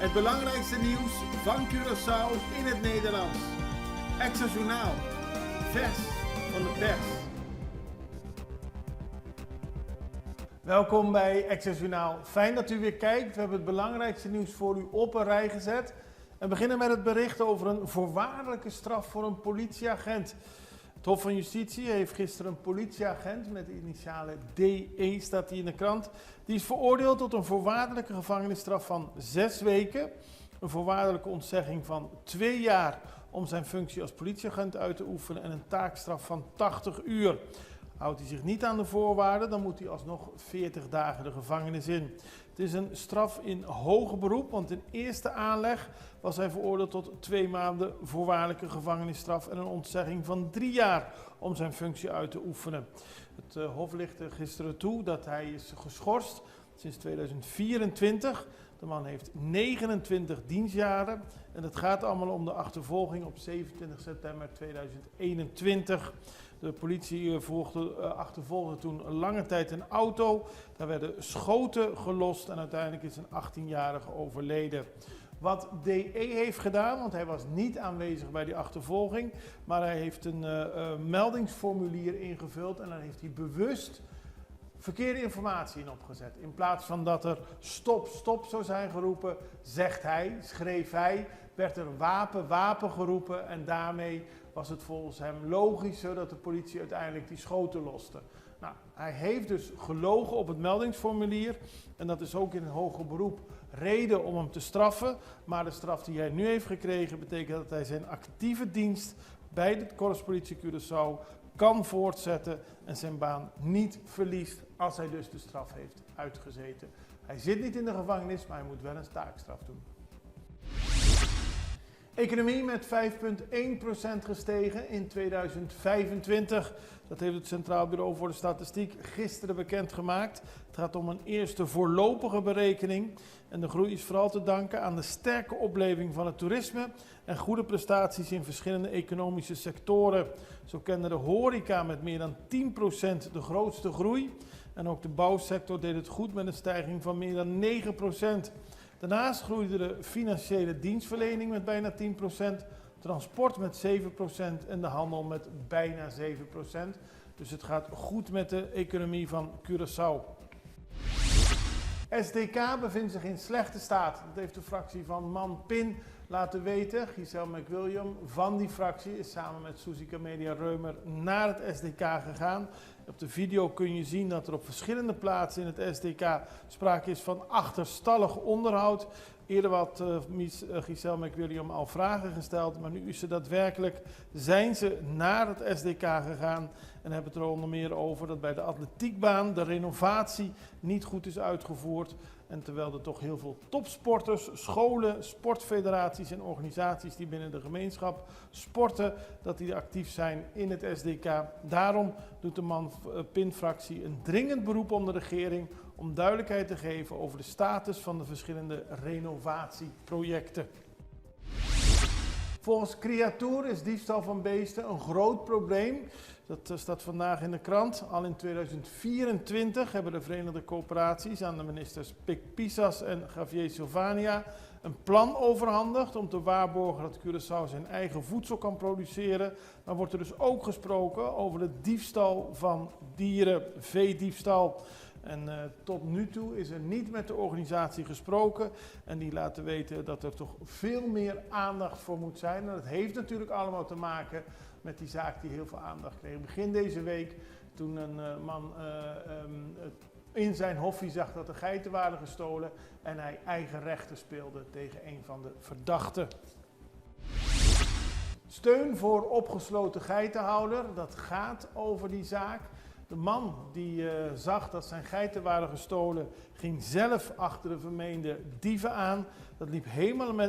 Het belangrijkste nieuws van Curaçao in het Nederlands. Extra Journaal, vers van de pers. Welkom bij Extra Journaal. Fijn dat u weer kijkt. We hebben het belangrijkste nieuws voor u op een rij gezet. We beginnen met het bericht over een voorwaardelijke straf voor een politieagent. Het Hof van Justitie heeft gisteren een politieagent met de initialen DE, staat hier in de krant. Die is veroordeeld tot een voorwaardelijke gevangenisstraf van 6 weken. Een voorwaardelijke ontzegging van 2 jaar om zijn functie als politieagent uit te oefenen en een taakstraf van 80 uur. Houdt hij zich niet aan de voorwaarden, dan moet hij alsnog 40 dagen de gevangenis in. Het is een straf in hoger beroep, want in eerste aanleg was hij veroordeeld tot 2 maanden voorwaardelijke gevangenisstraf en een ontzegging van 3 jaar om zijn functie uit te oefenen. Het Hof lichtte gisteren toe dat hij is geschorst sinds 2024. De man heeft 29 dienstjaren en het gaat allemaal om de achtervolging op 27 september 2021. De politie achtervolgde toen lange tijd een auto. Daar werden schoten gelost en uiteindelijk is een 18-jarige overleden. Wat DE heeft gedaan, want hij was niet aanwezig bij die achtervolging, maar hij heeft een meldingsformulier ingevuld en dan heeft hij bewust verkeerde informatie in opgezet. In plaats van dat er stop, stop zou zijn geroepen, schreef hij, werd er wapen, wapen geroepen en daarmee was het volgens hem logischer dat de politie uiteindelijk die schoten loste. Nou, hij heeft dus gelogen op het meldingsformulier en dat is ook in een hoger beroep reden om hem te straffen. Maar de straf die hij nu heeft gekregen betekent dat hij zijn actieve dienst bij de Korpspolitie Curaçao kan voortzetten en zijn baan niet verliest als hij dus de straf heeft uitgezeten. Hij zit niet in de gevangenis, maar hij moet wel een taakstraf doen. Economie met 5,1% gestegen in 2025. Dat heeft het Centraal Bureau voor de Statistiek gisteren bekendgemaakt. Het gaat om een eerste voorlopige berekening. En de groei is vooral te danken aan de sterke opleving van het toerisme en goede prestaties in verschillende economische sectoren. Zo kende de horeca met meer dan 10% de grootste groei. En ook de bouwsector deed het goed met een stijging van meer dan 9%. Daarnaast groeide de financiële dienstverlening met bijna 10%, transport met 7% en de handel met bijna 7%. Dus het gaat goed met de economie van Curaçao. SDK bevindt zich in slechte staat. Dat heeft de fractie van Man Pin laten weten. Giselle McWilliam van die fractie is samen met Suzy Media Reumer naar het SDK gegaan. Op de video kun je zien dat er op verschillende plaatsen in het SDK sprake is van achterstallig onderhoud. Eerder had Giselle McWilliam al vragen gesteld, maar nu is ze daadwerkelijk, zijn ze naar het SDK gegaan en hebben het er onder meer over dat bij de atletiekbaan de renovatie niet goed is uitgevoerd. En terwijl er toch heel veel topsporters, scholen, sportfederaties en organisaties die binnen de gemeenschap sporten, dat die actief zijn in het SDK. Daarom doet de Man Pin-fractie een dringend beroep op de regering om duidelijkheid te geven over de status van de verschillende renovatieprojecten. Volgens Creatour is diefstal van beesten een groot probleem. Dat staat vandaag in de krant. Al in 2024 hebben de Verenigde Coöperaties aan de ministers Pik Pisas en Javier Silvania een plan overhandigd om te waarborgen dat Curaçao zijn eigen voedsel kan produceren. Maar wordt er dus ook gesproken over de diefstal van dieren, veediefstal. En tot nu toe is er niet met de organisatie gesproken en die laten weten dat er toch veel meer aandacht voor moet zijn. En dat heeft natuurlijk allemaal te maken met die zaak die heel veel aandacht kreeg. Begin deze week toen een man in zijn hoffie zag dat er geiten waren gestolen en hij eigen rechter speelde tegen een van de verdachten. Steun voor opgesloten geitenhouder, dat gaat over die zaak. De man die zag dat zijn geiten waren gestolen, ging zelf achter de vermeende dieven aan. Dat liep helemaal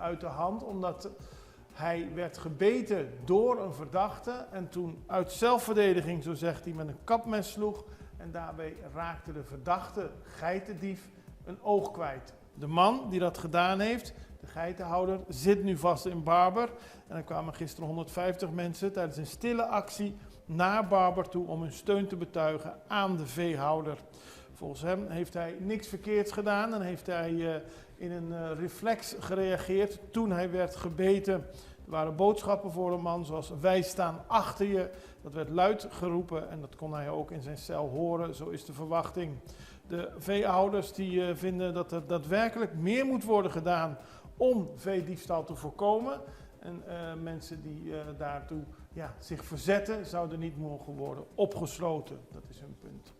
uit de hand, omdat hij werd gebeten door een verdachte. En toen uit zelfverdediging, zo zegt hij, met een kapmes sloeg. En daarbij raakte de verdachte geitendief een oog kwijt. De man die dat gedaan heeft, de geitenhouder, zit nu vast in Barber. En er kwamen gisteren 150 mensen tijdens een stille actie naar Barber toe om hun steun te betuigen aan de veehouder. Volgens hem heeft hij niks verkeerds gedaan en heeft hij in een reflex gereageerd toen hij werd gebeten. Er waren boodschappen voor een man zoals wij staan achter je. Dat werd luid geroepen en dat kon hij ook in zijn cel horen, zo is de verwachting. De veehouders die vinden dat er daadwerkelijk meer moet worden gedaan om veediefstal te voorkomen. En mensen die daartoe zich verzetten, zouden niet mogen worden opgesloten. Dat is hun punt.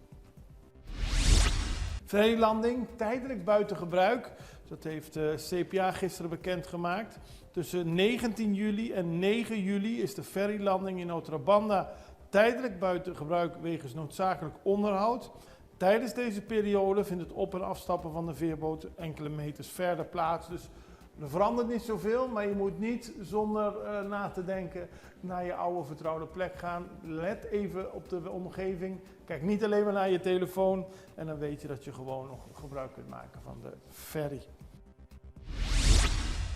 Ferrylanding, tijdelijk buiten gebruik. Dat heeft CPA gisteren bekendgemaakt. Tussen 19 juli en 9 juli is de ferrylanding in Otrabanda tijdelijk buiten gebruik wegens noodzakelijk onderhoud. Tijdens deze periode vindt het op- en afstappen van de veerboot enkele meters verder plaats. Dus er verandert niet zoveel, maar je moet niet zonder na te denken naar je oude vertrouwde plek gaan. Let even op de omgeving. Kijk niet alleen maar naar je telefoon en dan weet je dat je gewoon nog gebruik kunt maken van de ferry.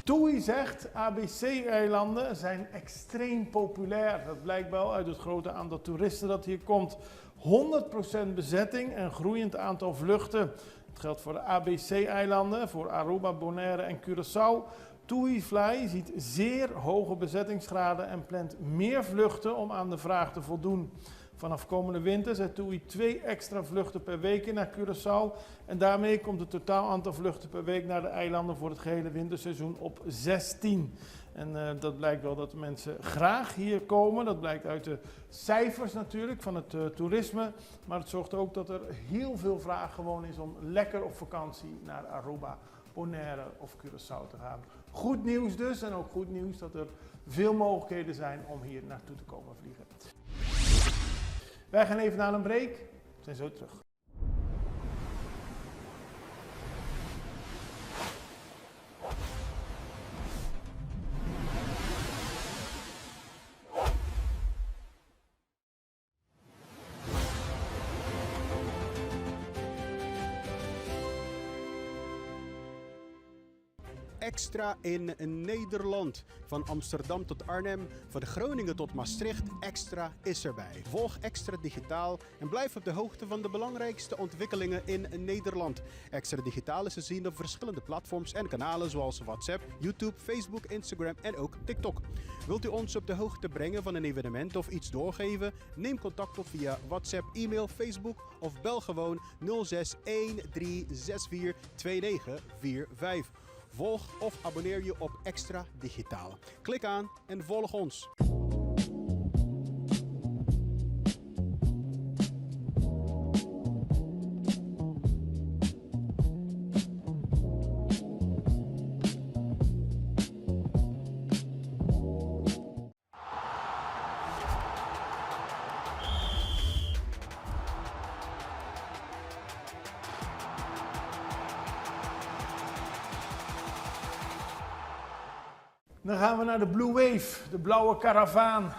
TUI zegt, ABC-eilanden zijn extreem populair. Dat blijkt wel uit het grote aantal toeristen dat hier komt. 100% bezetting en groeiend aantal vluchten. Het geldt voor de ABC-eilanden, voor Aruba, Bonaire en Curaçao. TUI Fly ziet zeer hoge bezettingsgraden en plant meer vluchten om aan de vraag te voldoen. Vanaf komende winter zet TUI 2 extra vluchten per week naar Curaçao. En daarmee komt het totaal aantal vluchten per week naar de eilanden voor het gehele winterseizoen op 16. En dat blijkt wel dat mensen graag hier komen. Dat blijkt uit de cijfers natuurlijk van het toerisme. Maar het zorgt ook dat er heel veel vraag gewoon is om lekker op vakantie naar Aruba, Bonaire of Curaçao te gaan. Goed nieuws dus en ook goed nieuws dat er veel mogelijkheden zijn om hier naartoe te komen vliegen. Wij gaan even naar een break. We zijn zo terug. Extra in Nederland. Van Amsterdam tot Arnhem, van Groningen tot Maastricht, Extra is erbij. Volg Extra Digitaal en blijf op de hoogte van de belangrijkste ontwikkelingen in Nederland. Extra Digitaal is te zien op verschillende platforms en kanalen zoals WhatsApp, YouTube, Facebook, Instagram en ook TikTok. Wilt u ons op de hoogte brengen van een evenement of iets doorgeven? Neem contact op via WhatsApp, e-mail, Facebook of bel gewoon 06 1364 2945. Volg of abonneer je op Extra Digitaal. Klik aan en volg ons. Dan gaan we naar de Blue Wave, de blauwe karavaan.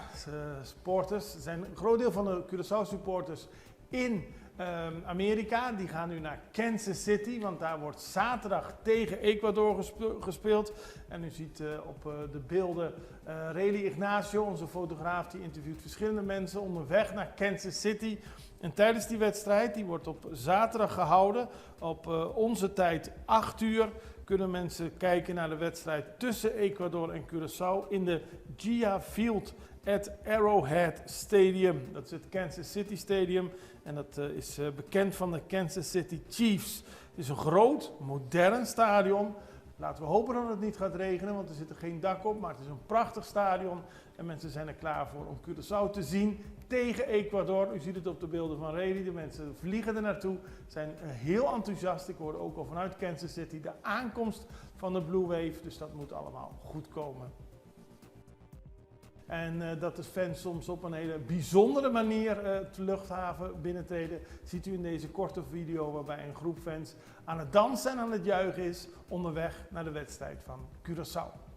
Supporters, er zijn een groot deel van de Curaçao supporters in Amerika. Die gaan nu naar Kansas City, want daar wordt zaterdag tegen Ecuador gespeeld. En u ziet op de beelden Reli Ignacio, onze fotograaf, die interviewt verschillende mensen onderweg naar Kansas City. En tijdens die wedstrijd, die wordt op zaterdag gehouden, op onze tijd 8 uur, kunnen mensen kijken naar de wedstrijd tussen Ecuador en Curaçao in de Gia Field at Arrowhead Stadium. Dat is het Kansas City Stadium en dat is bekend van de Kansas City Chiefs. Het is een groot, modern stadion. Laten we hopen dat het niet gaat regenen, want er zit er geen dak op, maar het is een prachtig stadion. En mensen zijn er klaar voor om Curaçao te zien tegen Ecuador. U ziet het op de beelden van Reli. De mensen vliegen er naartoe, zijn heel enthousiast. Ik hoorde ook al vanuit Kansas City de aankomst van de Blue Wave. Dus dat moet allemaal goed komen. En dat de fans soms op een hele bijzondere manier de luchthaven binnentreden, ziet u in deze korte video waarbij een groep fans aan het dansen en aan het juichen is onderweg naar de wedstrijd van Curaçao.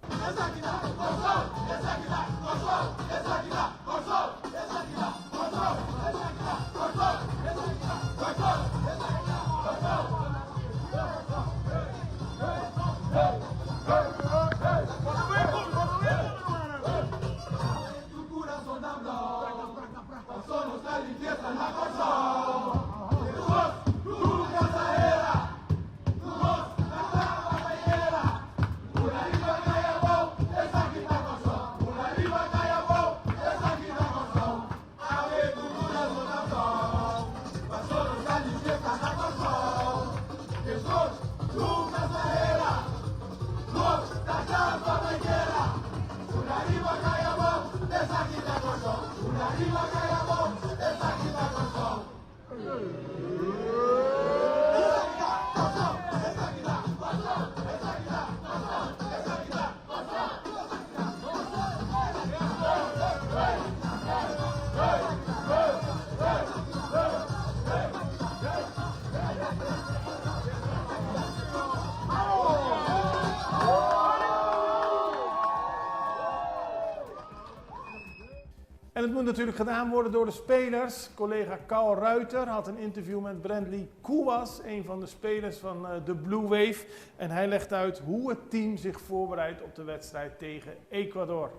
En het moet natuurlijk gedaan worden door de spelers. Collega Carl Ruiter had een interview met Brandley Kouwas, een van de spelers van de Blue Wave. En hij legt uit hoe het team zich voorbereidt op de wedstrijd tegen Ecuador.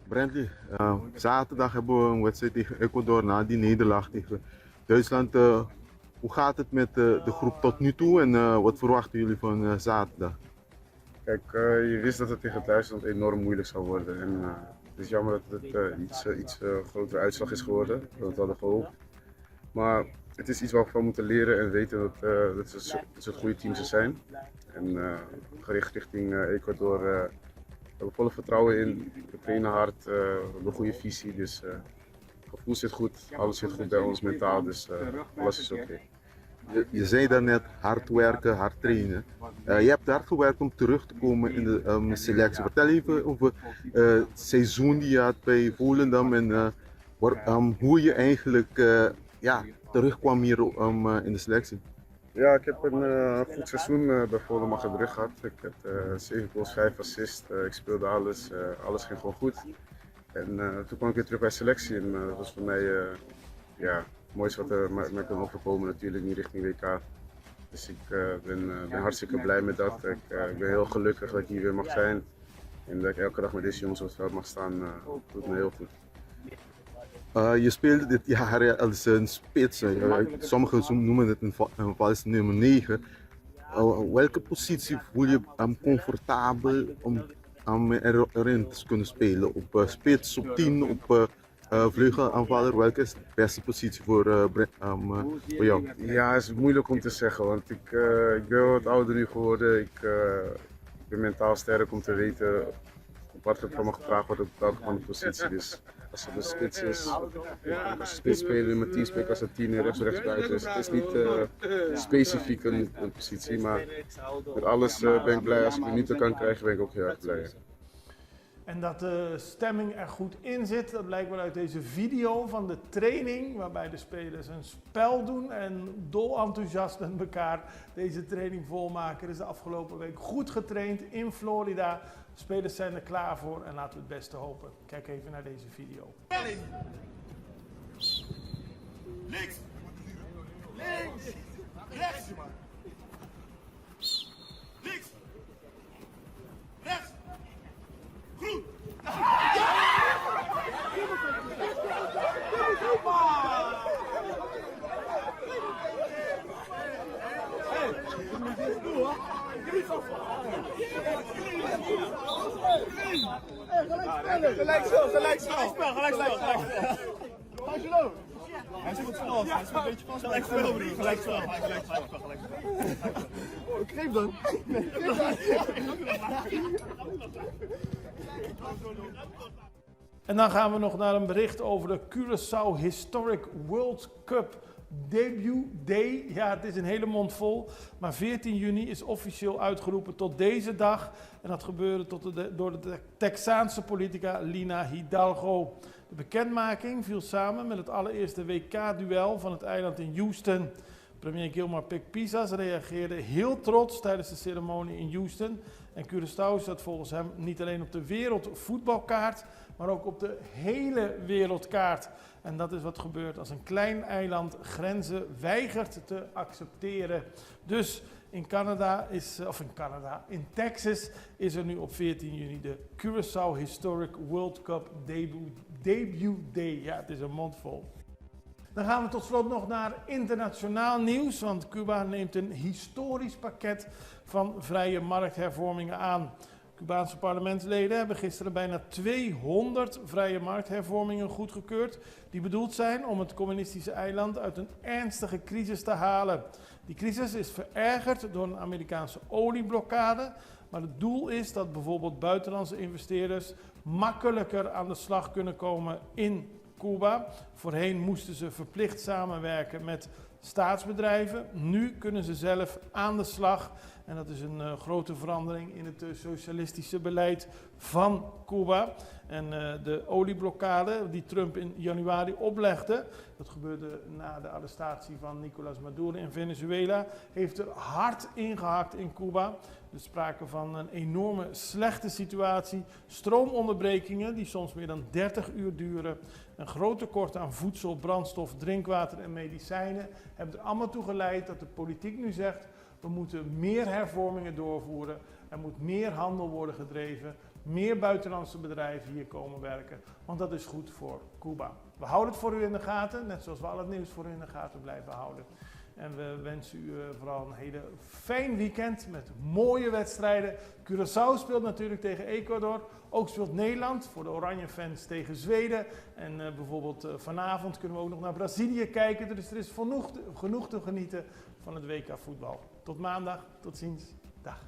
Brandley, zaterdag hebben we een wedstrijd tegen Ecuador na die nederlaag tegen Duitsland. Hoe gaat het met de groep tot nu toe en wat verwachten jullie van zaterdag? Kijk, je wist dat het tegen Duitsland enorm moeilijk zou worden. En, het is jammer dat het iets grotere uitslag is geworden dan we hadden gehoopt. Maar het is iets waar we van moeten leren en weten dat ze het goede team zijn. En gericht richting Ecuador we hebben volle vertrouwen in. We trainen hard, we hebben een goede visie. Dus het gevoel zit goed, alles zit goed bij ons mentaal. Dus alles is oké. Je zei daarnet hard werken, hard trainen. Je hebt hard gewerkt om terug te komen in de selectie. Vertel even over het seizoen die je had bij Volendam en hoe je eigenlijk terugkwam hier in de selectie. Ja, ik heb een goed seizoen bij Volendam achter de rug gehad. Ik heb 7 goals, 5 assists. Ik speelde alles. Alles ging gewoon goed. En toen kwam ik weer terug bij selectie en dat was voor mij het mooiste wat er mij kan overkomen natuurlijk, nu richting WK. Dus ik ben hartstikke blij met dat. Ik ben heel gelukkig dat ik hier weer mag zijn. En dat ik elke dag met deze jongens op het veld mag staan, doet me heel goed. Je speelde dit jaar als een spits. Sommigen noemen het een valse nummer 9. Welke positie voel je comfortabel om erin te kunnen spelen? Op spits, op 10, op vleugelaanvaller? Welke is de beste positie voor jou? Ja, het is moeilijk om te zeggen, want ik ben wat ouder nu geworden. Ik ben mentaal sterk om te weten op wat er van me gevraagd wordt op welke van de positie. Dus als het een spits is, als je spits spelen, met 10 spelen als het 10 rechts buiten. Dus het is niet specifiek een positie, maar met alles ben ik blij. Als ik minuten kan krijgen, ben ik ook heel erg blij. En dat de stemming er goed in zit, dat blijkt wel uit deze video van de training, waarbij de spelers een spel doen en dolenthousiast met elkaar deze training volmaken. Er is de afgelopen week goed getraind in Florida. De spelers zijn er klaar voor en laten we het beste hopen. Kijk even naar deze video. Links! Links! Rechts! Links! Rechts! Groen! Gelijk spel. Gelijk spel. Hij is goed vast. Hij is een beetje vast. Gelijk spel, broer. Gelijk spel. Ik geef dan. En dan gaan we nog naar een bericht over de Curaçao Historic World Cup Debut Day. Ja, het is een hele mond vol, maar 14 juni is officieel uitgeroepen tot deze dag. En dat gebeurde door de Texaanse politica Lina Hidalgo. De bekendmaking viel samen met het allereerste WK-duel van het eiland in Houston. Premier Gilmar Pek-Pisas reageerde heel trots tijdens de ceremonie in Houston. En Curaçao staat volgens hem niet alleen op de wereldvoetbalkaart, maar ook op de hele wereldkaart. En dat is wat gebeurt als een klein eiland grenzen weigert te accepteren. Dus in Texas is er nu op 14 juni de Curaçao Historic World Cup Debut Day. Ja, het is een mond vol. Dan gaan we tot slot nog naar internationaal nieuws, want Cuba neemt een historisch pakket van vrije markthervormingen aan. Cubaanse parlementsleden hebben gisteren bijna 200 vrije markthervormingen goedgekeurd die bedoeld zijn om het communistische eiland uit een ernstige crisis te halen. Die crisis is verergerd door een Amerikaanse olieblokkade, maar het doel is dat bijvoorbeeld buitenlandse investeerders makkelijker aan de slag kunnen komen in Cuba. Voorheen moesten ze verplicht samenwerken met staatsbedrijven. Nu kunnen ze zelf aan de slag. En dat is een grote verandering in het socialistische beleid van Cuba. En de olieblokkade die Trump in januari oplegde, dat gebeurde na de arrestatie van Nicolás Maduro in Venezuela, heeft er hard ingehakt in Cuba. Er is sprake van een enorme slechte situatie, stroomonderbrekingen die soms meer dan 30 uur duren, een groot tekort aan voedsel, brandstof, drinkwater en medicijnen hebben er allemaal toe geleid dat de politiek nu zegt: we moeten meer hervormingen doorvoeren, er moet meer handel worden gedreven, meer buitenlandse bedrijven hier komen werken, want dat is goed voor Cuba. We houden het voor u in de gaten, net zoals we al het nieuws voor u in de gaten blijven houden. En we wensen u vooral een hele fijn weekend met mooie wedstrijden. Curaçao speelt natuurlijk tegen Ecuador. Ook speelt Nederland voor de Oranje fans tegen Zweden. En bijvoorbeeld vanavond kunnen we ook nog naar Brazilië kijken. Dus er is genoeg te genieten van het WK voetbal. Tot maandag, tot ziens, dag.